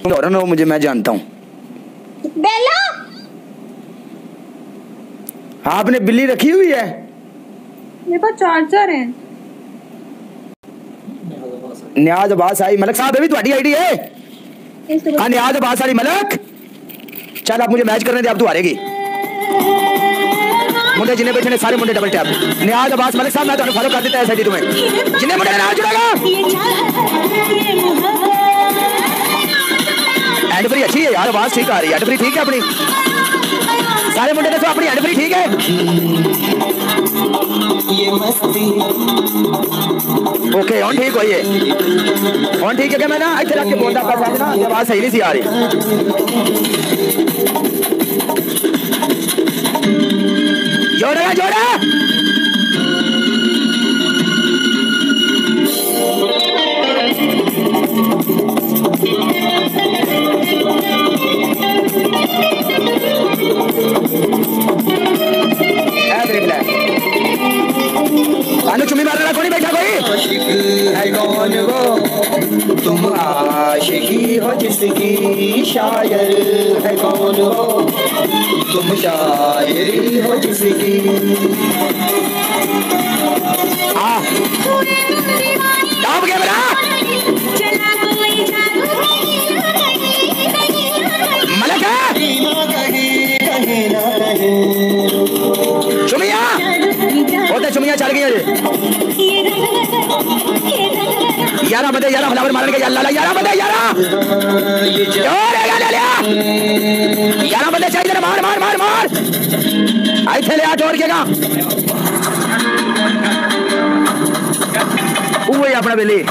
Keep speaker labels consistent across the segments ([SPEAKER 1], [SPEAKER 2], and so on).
[SPEAKER 1] और ना मुझे, मैं जानता हूँ।
[SPEAKER 2] बेला,
[SPEAKER 1] आपने बिल्ली रखी हुई है?
[SPEAKER 2] मेरे पास चार्जर है।
[SPEAKER 1] नियाज अब्बास आई मलक साहब, अभी तुम्हारी आईडी है? हाँ नियाज अब्बास आई मलक, चल आप मुझे मैच करने दे, आप तू हारेगी। मुंडे जिन्हें बैठे ने सारे मुंडे डबल टैप। नियाज अब्बास मलिक साहब, मैं तुम्हें फॉलो कर देता है एसआईडी तुम्हें, जिन्हें मुंडे नाम जुड़ेगा। एंड फ्री अच्छी है यार, आवाज ठीक आ रही है, एंड फ्री ठीक है अपनी। सारे मुंडे देखो अपनी एंड फ्री ठीक है। ओके ऑन ठीक हो, ये ऑन ठीक है क्या? मैं ना इधर रख के बोलता था ना, आवाज सही नहीं सी आ रही। जोड़ा जोड़ा अनु चुम्मी मारने वाला कोई बैठा? कोई है कौन वो तुम आशिकी हो जिसकी, शायर है कौन हो तुम शायरी हो जिसकी। डाब गया मेरा मलक है चुमिया, होते चुमिया चल गई है। 11 बंदे 11 फ्लावर मारने के, 11 बंदे 11 बंदे चाहिए। मार मार मार मार आई थे ले आ जोड़ के का वही अपना बेली।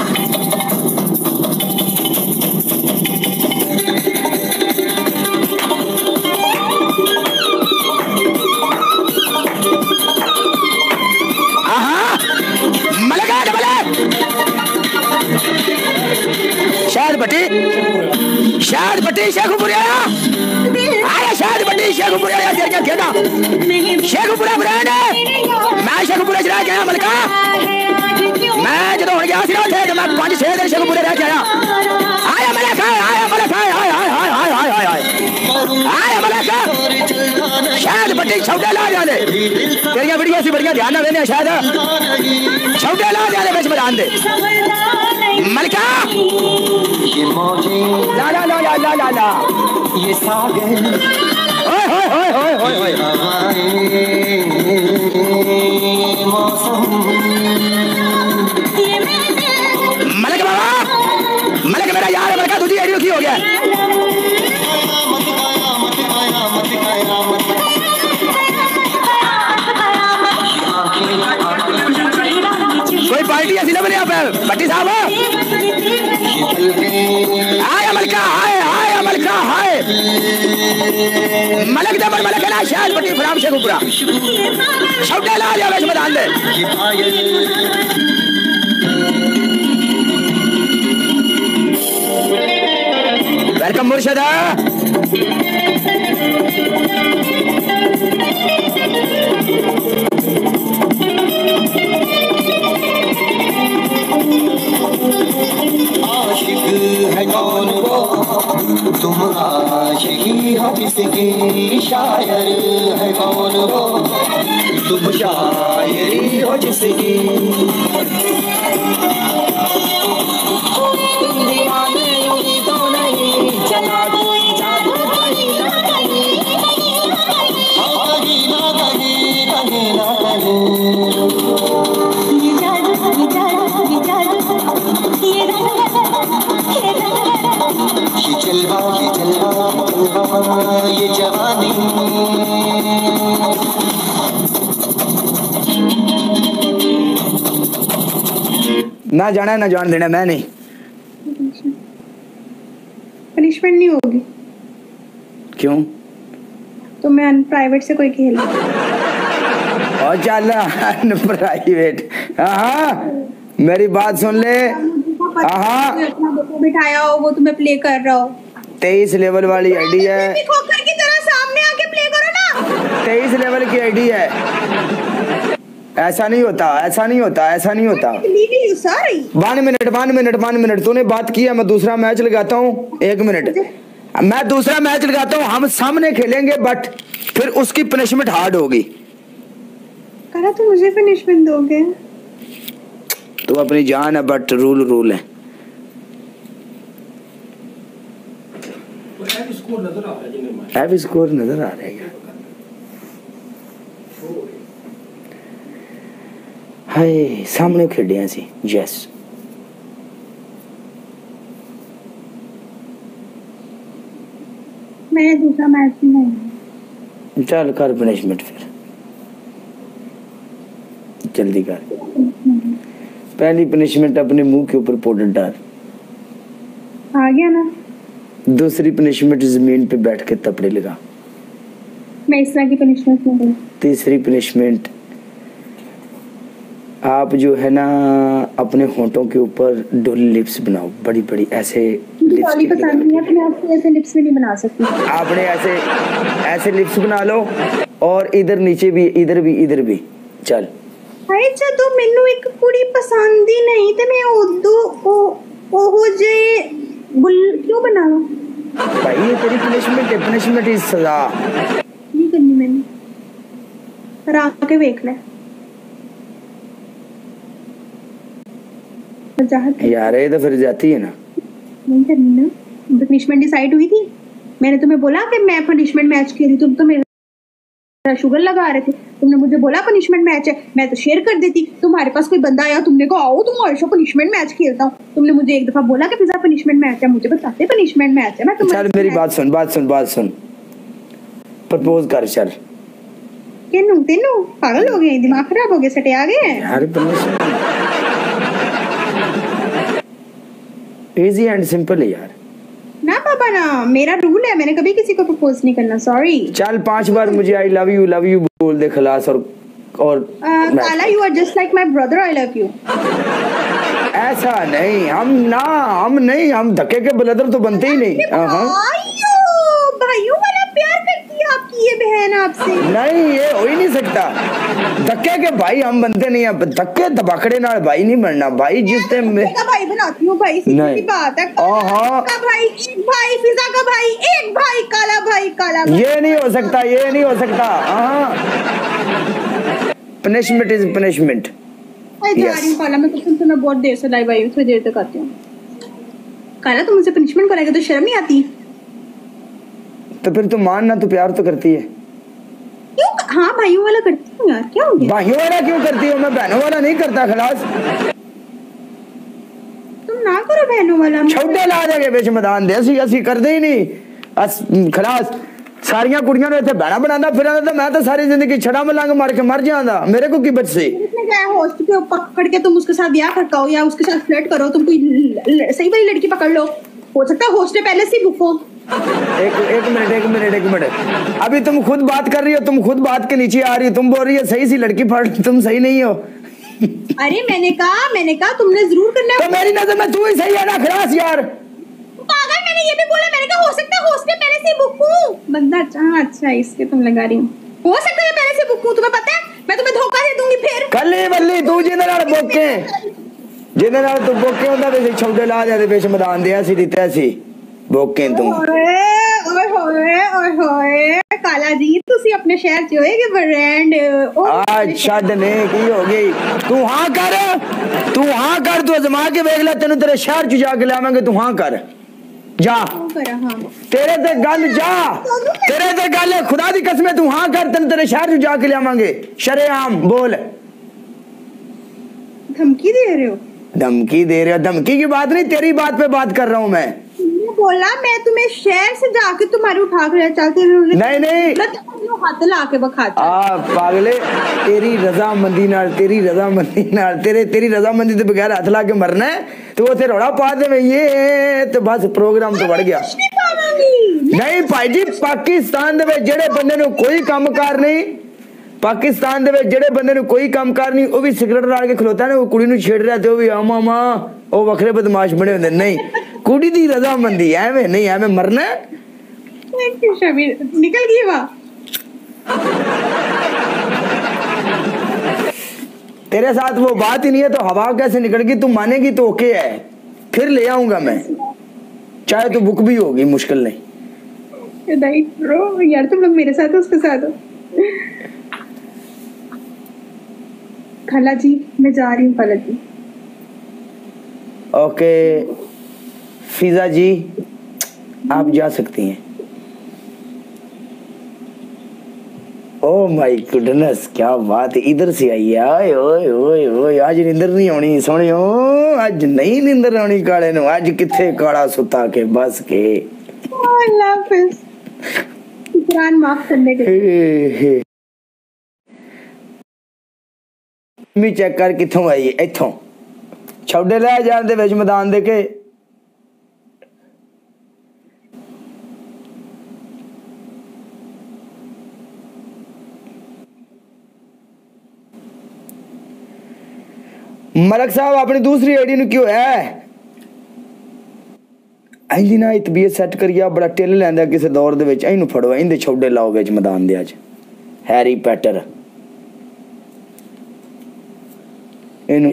[SPEAKER 1] शायद बटी शेखुपुरा आया, शायद बटी शेखुपुरा तेरे क्या कहना, शेखुपुरा ब्रांड है। मैं शेखुपुरा चला गया मलका, मैं जो हो गया सिर्फ थे, मैं 5-6 दिन शेखुपुरा रह के आया। आया मलका, आया मलका, आया आया आया आया आया आया मलका। शायद बटी छौटे ला जाने तेरिया बढ़िया सी बढ़िया ध्यान ना देने, शायद छौटे ला जाने बेच बजान दे मलका। ला ला ला ला ला ला ला ये सागर ओए होए होए होए होए होए मलक बाबा, मलक मेरा यार है, मलका तुझी आईडी की हो गया। कोई पार्टी ऐसी ना बने यहाँ पे भट्टी साहब। आया मलका, आया आया मलका, हाय मलक दबर मलक है ना, शायद भट्टी फराम शेखुपुरा शब्द ला दिया वैसे बता दे। वेलकम मुर्शदा। आशिक है कौन वो तुम आशिकी हो जिसकी, शायर है कौन वो तुम शायरी हो जिसकी। तुम दीवाने तो नहीं, चला दो जादू कहीं ना कहीं, कहीं ना कहीं ना कहीं। ये जादू ये जादू ये जादू ये जलवा ये जवानी। ना जाना ना जान देना, मैं नहीं।
[SPEAKER 2] पनिशमेंट नहीं होगी?
[SPEAKER 1] क्यों?
[SPEAKER 2] तो मैं प्राइवेट से कोई खेल
[SPEAKER 1] और चल प्राइवेट। हाँ मेरी बात सुन ले। हाँ
[SPEAKER 2] बिठाया हो वो तुम्हें प्ले कर रहा हो।
[SPEAKER 1] 23 लेवल वाली आईडी है,
[SPEAKER 2] खोखर की तरह सामने आके प्ले करो ना।
[SPEAKER 1] 23 लेवल की आईडी है। ऐसा नहीं होता, ऐसा नहीं होता, ऐसा नहीं होता। 1 मिनट तूने बात की है, मैं दूसरा मैच लगाता हूँ। 1 मिनट, मैं दूसरा मैच लगाता हूँ, हम सामने खेलेंगे, बट फिर उसकी पनिशमेंट हार्ड होगी।
[SPEAKER 2] करा तो मुझे पनिशमेंट दोगे?
[SPEAKER 1] तो अपनी जान है, बट रूल रूल है। हैवी स्कोर नजर आ रहा है क्या? हाय सामने खेडे हैं सी। यस
[SPEAKER 2] मैंने दूसरा मैच नहीं।
[SPEAKER 1] चल कर पनिशमेंट फिर, जल्दी कर। पहली पनिशमेंट अपने मुंह के ऊपर पाउडर डाल।
[SPEAKER 2] आ गया ना।
[SPEAKER 1] दूसरी पनिशमेंट जमीन पे बैठ के तपड़े लगा।
[SPEAKER 2] मैं इस तरह की पनिशमेंट नहीं दूँ।
[SPEAKER 1] तीसरी पनिशमेंट, आप जो है ना अपने होंठों के ऊपर डोली लिप्स बनाओ, बड़ी बड़ी ऐसे लिप्स
[SPEAKER 2] पसंद नहीं है, तो मैं आपको ऐसे लिप्स भी नहीं बना सकती।
[SPEAKER 1] आपने ऐसे ऐसे लिप्स बना लो, और इधर नीचे भी, इधर भी, इधर भी। चल
[SPEAKER 2] हाय ਜਦੋਂ ਮੈਨੂੰ ਇੱਕ ਕੁੜੀ ਪਸੰਦ ਹੀ ਨਹੀਂ ਤੇ ਮੈਂ ਉਦੋਂ ਉਹ ਜੇ ਗੁੱਲ क्यों बनावा?
[SPEAKER 1] भाई ये तेरी पनिशमेंट है, पनिशमेंट इज सजा।
[SPEAKER 2] नहीं करनी मैंने, पर आके देख ले।
[SPEAKER 1] यार ये तो फिर जाती है ना।
[SPEAKER 2] नहीं करनी ना, पनिशमेंट डिसाइड हुई थी। मैंने तुम्हें बोला कि मैं पनिशमेंट मैच खेली, तुम तो मेरा शुगर लगा रहे थे। तुमने मुझे बोला पनिशमेंट मैच है, मैं तो शेयर कर देती। तुम्हारे पास कोई बंदा आया, तुमने कहा आओ तुम्हारे साथ पनिशमेंट मैच खेलता हूँ। तुमने मुझे एक दफा बोला कि पिज़्ज़ा पनिशमेंट मैच है, मुझे बताते पनिशमेंट मैच है। मैं
[SPEAKER 1] चल मेरी बात सुन, बात सुन। प्रपोज कर चल।
[SPEAKER 2] केनू तेनू पागल हो गए, दिमाग खराब हो गया, सटे आ गए
[SPEAKER 1] यार। इजी एंड सिंपल है यार।
[SPEAKER 2] ना पापा ना, मेरा रूल है, मैंने कभी किसी को प्रपोज नहीं करना। सॉरी।
[SPEAKER 1] चल 5 बार मुझे आई लव यू बोल दे खलास। और
[SPEAKER 2] काला, you are just like my brother, I love you.
[SPEAKER 1] ऐसा नहीं, हम धक्के के ब्रदर तो बनते ही नहीं।
[SPEAKER 2] भाइयों वाला प्यार करती है आपकी ये बहन आपसे।
[SPEAKER 1] नहीं, ये हो ही नहीं सकता। धक्के के भाई हम बनते नहीं है, धक्के धबाकड़े नाल भाई नहीं बनना। भाई जिस टाइम में
[SPEAKER 2] भाई बनाती हूँ भाई, सीधी बात है। भाई फिजा का भाई, एक भाई काला भाई, काला भाई।
[SPEAKER 1] ये नहीं हो सकता, ये नहीं हो सकता। Punishment is punishment.
[SPEAKER 2] काला, मैं कसम से मैं बहुत देर से लाइव आई हूँ, थोड़ी देर तक आती हूँ। काला तुम मुझे पनिशमेंट कराएगा तो शर्म नहीं आती?
[SPEAKER 1] तो फिर तुम मानना, तो प्यार तो करती है।
[SPEAKER 2] क्यों? हाँ भाइयों वाला करती हूँ यार, क्या हो गया?
[SPEAKER 1] भाइयों वाला क्यों करती हो? मैं बहनों वाला नहीं करता खलास।
[SPEAKER 2] तुम ना करो बहनों वाला।
[SPEAKER 1] छोटे ला जाके बेच मैदान दे, असि करते ही नहीं। खलास सारियां कुड़ियां इतने बहना बनाता फिर, तो मैं तो सारी जिंदगी छड़ा मलंग मार के मर जाता। मेरे को की बच से
[SPEAKER 2] होस्ट पे पकड़ के तुम उसके साथ ब्याह करवाओ या उसके साथ फ्लर्ट करो, तुम कोई सही वाली लड़की पकड़ लो। हो सकता है होस्ट पहले से बुक हो।
[SPEAKER 1] एक मिनट। अभी तुम खुद बात कर रही हो, तुम खुद बात के नीचे आ रही हो, तुम बोल रही है सही सी लड़की पढ़, तुम सही नहीं हो।
[SPEAKER 2] अरे मैंने कहा तुमने जरूर करना है।
[SPEAKER 1] तो मेरी नजर में तू ही सही है ना खलास यार।
[SPEAKER 2] पागल, मैंने ये भी बोला, मैंने कहा हो सकता है होस्ट पहले से बुक हूं। बंदा अच्छा इसके तुम लगा रही हो सकता है पहले से बुक हूं। तुम्हें पता है मैं तुम्हें धोखा दे दूंगी फिर।
[SPEAKER 1] कल्ली बल्ली तू जिंदे नाल तू बोके होंदा वे छौड़े ला जाते बेच मैदान दे, ऐसी दिते ऐसी बोके तू।
[SPEAKER 2] ओए काला जी, तुसी अपने शहर च होएगे ब्रांड।
[SPEAKER 1] आज छड़ ने की हो गई। तू हां कर, तू अजमा के देख ले, तेनु तेरे शहर च जाके लावांगे। तू हां कर जा। तेरे ते गल जा, तेरे ते गल है, खुदा दी कसम, तू हां कर, तेनु तेरे शहर च जाके लावांगे। शरेआम बोल।
[SPEAKER 2] धमकी दे रहे हो?
[SPEAKER 1] धमकी की बात नहीं, तेरी बात पे बात कर रहा हूँ मैं।
[SPEAKER 2] बोला मैं तुम्हें शहर से जाके तुम्हारे उठा कर चलते
[SPEAKER 1] नहीं
[SPEAKER 2] हाथ ला के बखाते।
[SPEAKER 1] पागले, तेरी रजामंदी तेरी रजामंदी तो बगैर हाथ ला के मरना है, तो वो तेरा रोड़ा पा दे। ये तो बस प्रोग्राम तो बढ़ गया। नहीं भाई जी, पाकिस्तान दे जेड़े बंदे नु कोई कामकार नहीं, पाकिस्तान दे जेड़े बंदे नु कोई कामकार नहीं, वो भी सिगरेट ला के खलोता है, वो कुड़ी नु छेड़ रहा ते वो भी आमा वो वखरे बदमाश बने होंदे। नहीं, कुड़ी दी रजामंदी एवें नहीं, एवें मरना है।
[SPEAKER 2] थैंक यू शबीर, निकल गई वाह।
[SPEAKER 1] तेरे साथ वो बात ही नहीं है तो हवा कैसे निकल गई? तू मानेगी तो ओके है, फिर ले आऊंगा मैं, चाहे तो बुक भी होगी, मुश्किल नहीं।
[SPEAKER 2] राइट ब्रो, यार तुम लोग मेरे साथ हो उसके साथ हो। खाला जी मैं जा रही हूँ खाला जी।
[SPEAKER 1] ओके फिजा जी आप जा सकती हैं। ओ माय गुडनेस क्या बात है, इधर से आई है। ओए ओए ओए ओए आज नींदर नहीं आनी सोनियो, आज नहीं नींदर आनी काले नु, आज किथे काला सुता के बस के।
[SPEAKER 2] अल्लाह हाफिज़, कुरान माफ करने के लिए।
[SPEAKER 1] मी चेक कर किथों आई है, इथों छौडे ले जान दे विच मैदान दे के। मलक साहब अपनी दूसरी आईडी नु क्यों है आई ना तबीयत सैट करिया, बड़ा टिल लैंदा किसी दौर दे विच। इहनू फड़ो, इंदे छौडे लाओ विच मैदान दे अज। हैरी पैटर इहनू।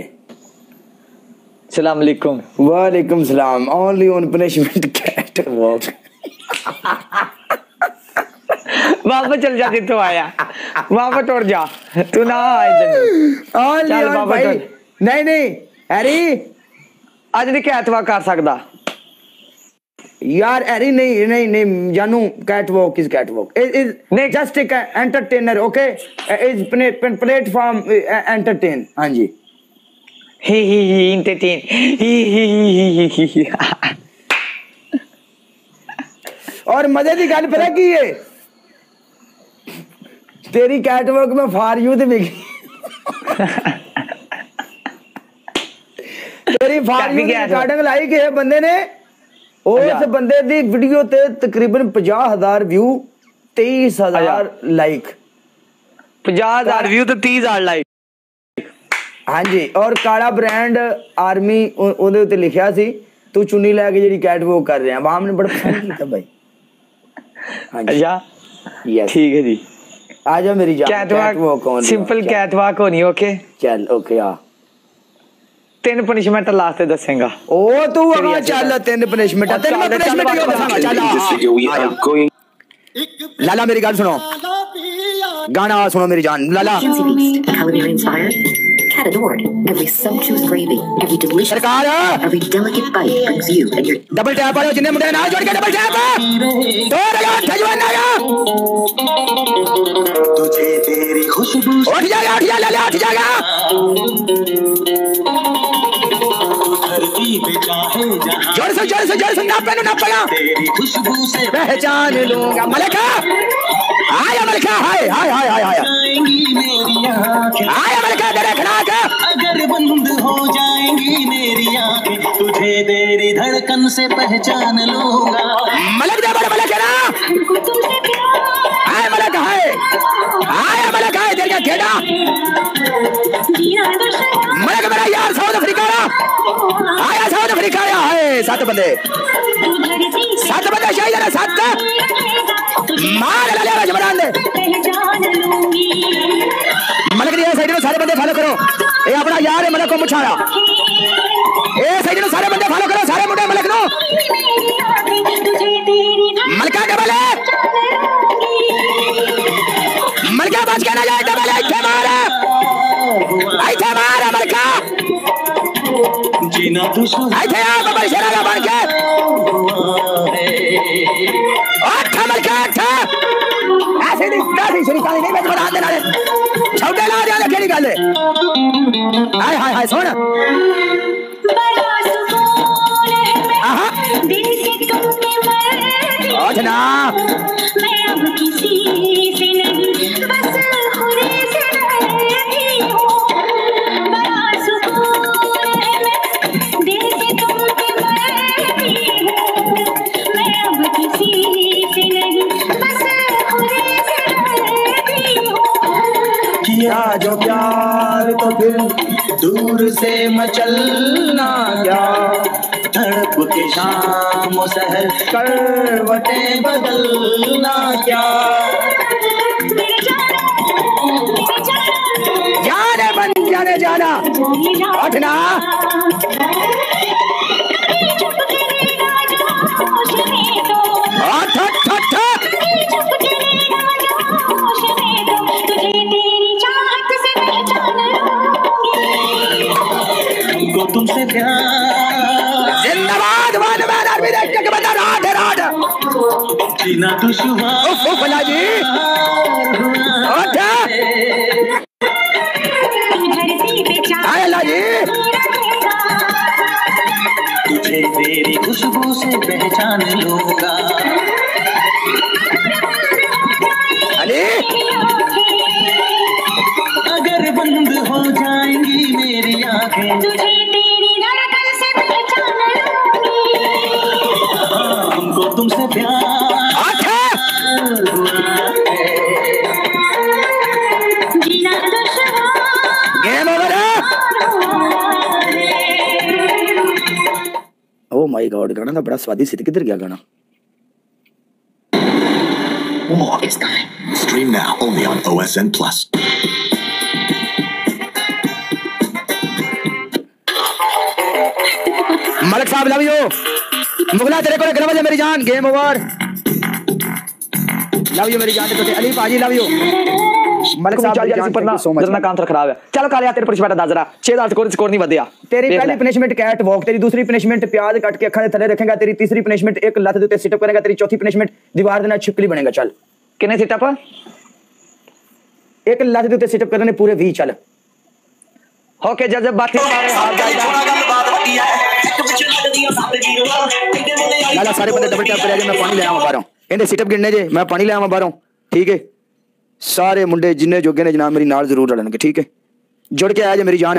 [SPEAKER 3] सलाम अलैकुम।
[SPEAKER 1] वालेकुम सलाम। Only on punishment cat walk.
[SPEAKER 3] वापस चल जा जितों आया, वापस उड़ जा, तू ना इधर।
[SPEAKER 1] ओनली ऑन भाई। नहीं नहीं हैरी
[SPEAKER 3] आज नहीं कैटवॉक कर सकदा
[SPEAKER 1] यार। हैरी नहीं नहीं नहीं जानू, कैटवॉक इज कैटवॉक इज
[SPEAKER 3] नहीं
[SPEAKER 1] जस्ट एक entertainer. Okay is platform entertain. हाँ जी
[SPEAKER 3] ही एंटरटेन ही।
[SPEAKER 1] और मजे की गल पता की है, तेरी कैटवॉक में फॉर यू ते मिल तेरी फॉर यू रिकॉर्डिंग लाई कि बंदे ने, उस बंदे दी वीडियो ते तकरीबन 50,000 व्यू, 23,000 लाइक।
[SPEAKER 3] 50,000 व्यू तो 30,000 लाइक।
[SPEAKER 1] हाँ जी, और काला ब्रांड आर्मी ਉਹਦੇ ਉੱਤੇ ਲਿਖਿਆ ਸੀ ਤੂੰ ਚੁੰਨੀ ਲੈ ਕੇ ਜਿਹੜੀ कैटवॉक कर रहे हैं, आवाम ने बड़ा पसंद किया भाई। हाँ जी
[SPEAKER 3] अच्छा
[SPEAKER 1] यस
[SPEAKER 3] ठीक है जी।
[SPEAKER 1] आ जा मेरी जान।
[SPEAKER 3] कैटवॉक
[SPEAKER 1] कौन
[SPEAKER 3] सिंपल कैटवॉक होनी। ओके
[SPEAKER 1] चल ओके आ
[SPEAKER 3] 3 पनिशमेंट लास्ट ते दसेगा।
[SPEAKER 1] ओ तू आ चल 3 पनिशमेंट है, 3 पनिशमेंट क्यों दसांगा। चल लाला मेरी गल सुनो, गाना सुनो मेरी जान। लाला
[SPEAKER 4] culinary inspired, cat adored. Every sumptuous gravy, every delicious,
[SPEAKER 1] सरकार
[SPEAKER 4] every delicate bite brings you and your
[SPEAKER 1] double tap वाले जिन्ने मुंडे नाल जोड़ के डबल टैप तो लगा ठजवन आया। तुझे तेरी खुशबू उठ जा लाला उठ जाएगा। जोर से ना पेनु ना पगा, तेरी खुशबू से पहचान लूंगा। मलका आया, मलका हाय हाय हाय हाय हाय आया मलका तेरे खड़ाक।
[SPEAKER 5] अगर बंद हो जाएंगी मेरी आंखें, तुझे तेरी धड़कन से पहचान लूंगा।
[SPEAKER 1] मलक दे बड़ा मलक है ना, आया मलक हाय, आया मलक हाय तेरे क्या खेड़ा। मलक मेरा यार साउथ अफ्रीका आया, साउथ अफ्रीका आया है। 7 बंदे शहीद है, 7 मार ला ले जमरान दे। मलक दी साइड में सारे बंदे फॉलो करो, ये अपना यार है मलक को मुछाया। ए साइड में सारे बंदे फॉलो करो, सारे मुंडे मलक नो। मलका डबल है, मलका बच के ना जाए। डबल है, इथे मार मलका, इथे आ बबल शरारा बन के। अच्छा मलका अच्छा ऐसे नहीं शरीका नहीं मैं बता देना छौडे ला दे केड़ी गल है। हाय हाय हाय सुन आहा ओठ ना मैं अब किसी से नहीं बस खुद से रहती हूं। बड़ा सुकून है मैं दिल से तुमसे मरती हूं। मैं अब किसी से नहीं बस खुद से रहती हूं। किया जो प्यार तो फिर दूर से मचलना क्या, तड़प के शाम सहर करवटें बदलना क्या। जाने बन जाने जाना उठना
[SPEAKER 5] को तुमसे प्यार
[SPEAKER 1] जिंदाबाद वाद आर्मी देश के बता राड राड
[SPEAKER 5] जीना दुश्वार
[SPEAKER 1] ओ भला जी उठ आए अल्लाह जी
[SPEAKER 5] तुझे तेरी खुशबू से पहचान लूंगा
[SPEAKER 1] अली
[SPEAKER 5] अगर बंद हो जाएंगी मेरी आंखें
[SPEAKER 6] तुझे तेरी धड़कन से पहचान लूंगी
[SPEAKER 5] हमको तुमसे प्यार
[SPEAKER 6] जीना दुश्वार
[SPEAKER 1] गेम ओवर है ओ माय गॉड गाना तो बड़ा स्वादिष्ट है किधर गया गाना
[SPEAKER 7] More is coming. Stream now only on OSN Plus.
[SPEAKER 1] Malik साहब लव यू मुगला तेरे को रखना मेरी जान गेम ओवर लव यू मेरी जान तो अली पाजी लव यू मलिक साहब
[SPEAKER 3] चल यार पर ना जरा काम थोड़ा खराब है चलो काले तेरे पर बैठा जरा 6 स्कोर नहीं बढ़िया
[SPEAKER 1] तेरी पहली पनिशमेंट कैट वॉक तेरी दूसरी पनिशमेंट प्याज काट के अखा थले रखेगा तेरी तीसरी पनिशमेंट एक लत दे सिटअप करेगा तेरी चौथी पनिशमेंट दीवार देना छिपकली बनेगा चल
[SPEAKER 3] कितने सिटअप
[SPEAKER 1] एक लत दे सिटअप करने पूरे 20 चल
[SPEAKER 3] ओके जब बात
[SPEAKER 1] लाला सारे बंदे डबल टैप करे मैं पानी ले आवा बाहरों कहंदे सिटअप गिनने जे मैं पानी ले आवा बाहरों ठीक है सारे मुंडे जिन्ने जोगे ने जनाब मेरी नाल जरूर रलणगे ठीक है जुड़ के आया जे मेरी जान